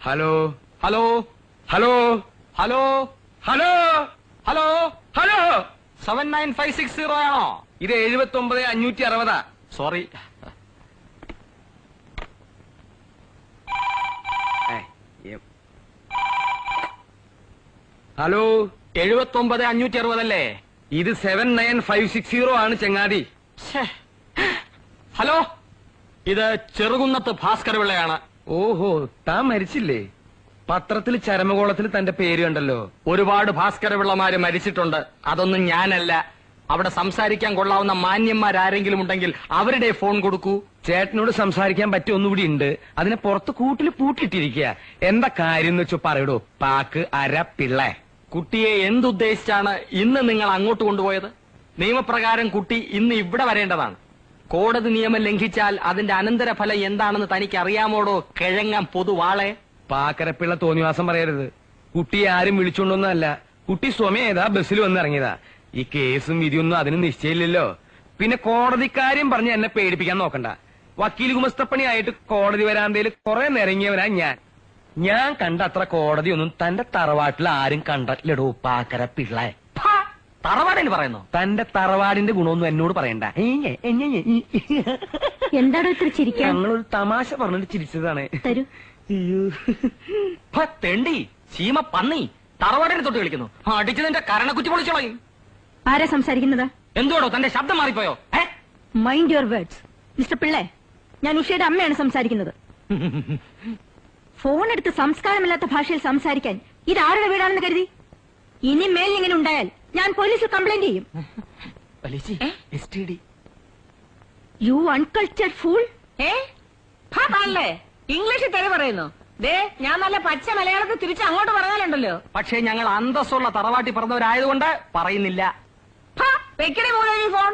Hello hello hello hello hello hello hello 79560 ആണോ? ഇത് 79,560. Sorry. Hello 79,560 അല്ലേ? ഇത് 79560 ആണ് ചങ്ങാതി. ഹലോ, ഇത് ചെറുകുന്നത്ത് ഭാസ്കര പിള്ളയാണ്. ഓഹോ, താൻ മരിച്ചില്ലേ? പത്രത്തിൽ ചരമകോളത്തിൽ തന്റെ പേര് കണ്ടല്ലോ. ഒരുപാട് ഭാസ്കര പിള്ളമാര് മരിച്ചിട്ടുണ്ട്. അതൊന്നും ഞാനല്ല. അവിടെ സംസാരിക്കാൻ കൊള്ളാവുന്ന മാന്യന്മാരാരെങ്കിലും ഉണ്ടെങ്കിൽ അവരുടെ ഫോൺ കൊടുക്കൂ. ചേട്ടനോട് സംസാരിക്കാൻ പറ്റിയ ഒന്നുകൂടി ഉണ്ട്. അതിനെ പുറത്ത് കൂട്ടിൽ പൂട്ടിയിട്ടിരിക്കുക. എന്താ കാര്യം എന്ന് വെച്ചോ പറയടോ. പാക്ക് അര പിള്ള. കുട്ടിയെ എന്തുദ്ദേശിച്ചാണ് ഇന്ന് നിങ്ങൾ അങ്ങോട്ട് കൊണ്ടുപോയത്? നിയമപ്രകാരം കുട്ടി ഇന്ന് ഇവിടെ വരേണ്ടതാണ്. കോടതി നിയമം ലംഘിച്ചാൽ അതിന്റെ അനന്തരഫലം എന്താണെന്ന് തനിക്ക് അറിയാമോടോ കിഴങ്ങാൻ പൊതുവാളെ? പാക്കരപ്പിള്ള തോന്നിവാസം പറയരുത്. കുട്ടിയെ ആരും വിളിച്ചോണ്ടൊന്നല്ല. കുട്ടി സ്വമേതാ ബസ്സിൽ വന്നിറങ്ങിയതാ. ഈ കേസും വിധിയൊന്നും അതിന് നിശ്ചയില്ലല്ലോ. പിന്നെ കോടതിക്കാര്യം പറഞ്ഞ് എന്നെ പേടിപ്പിക്കാൻ നോക്കണ്ട. വക്കീൽ ഗുമസ്തപ്പണിയായിട്ട് കോടതി വരാന്തയിൽ കുറെ നിരങ്ങിയവനാ ഞാൻ. ഞാൻ കണ്ട അത്ര കോടതിയൊന്നും തന്റെ തറവാട്ടിൽ ആരും കണ്ടിട്ടില്ലടോ പാക്കരപ്പിള്ള. തറവാടിന് പറയുന്നു. തന്റെ തറവാടിന്റെ ഗുണമൊന്നും എന്നോട് പറയണ്ട. എന്താണോ ഇത്ര ചിരിക്കാൻ? ഞങ്ങളൊരു തമാശ പറഞ്ഞിട്ട് ചിരിച്ചതാണ്. തരൂ. തെണ്ടി ചീമ പന്നി തറവാടിനെ തൊട്ട് കളിക്കുന്നു. അടിച്ചു നിന്റെ കരണക്കുറ്റി പൊളിച്ചോളയും. ആരാ സംസാരിക്കുന്നത്? എന്തുവാടോ തന്റെ ശബ്ദം മാറിപ്പോയോ? മൈൻഡ് യുവർ വേർഡ്സ് മിസ്റ്റർ പിള്ളേ. ഞാൻ ഉഷയുടെ അമ്മയാണ് സംസാരിക്കുന്നത്. ഫോൺ എടുത്ത് സംസ്കാരമില്ലാത്ത ഭാഷയിൽ സംസാരിക്കാൻ ഇത് ആരുടെ വീടാണെന്ന് കരുതി? ഇനി മേൽ ഇങ്ങനെ ഉണ്ടായാൽ ഞാൻ പോലീസിൽ കംപ്ലൈന്റ് ചെയ്യും. You uncultured fool. ഇംഗ്ലീഷിൽ തെറി പറയുന്നു. ദേ, ഞാൻ നല്ല പച്ച മലയാളത്തിൽ തിരിച്ച് അങ്ങോട്ട് പറഞ്ഞാലുണ്ടല്ലോ. പക്ഷേ ഞങ്ങൾ അന്തസ്സുള്ള തറവാട്ടി പറഞ്ഞവരായതുകൊണ്ട് പറയുന്നില്ല. വെക്കണേ പോലെ ഫോൺ.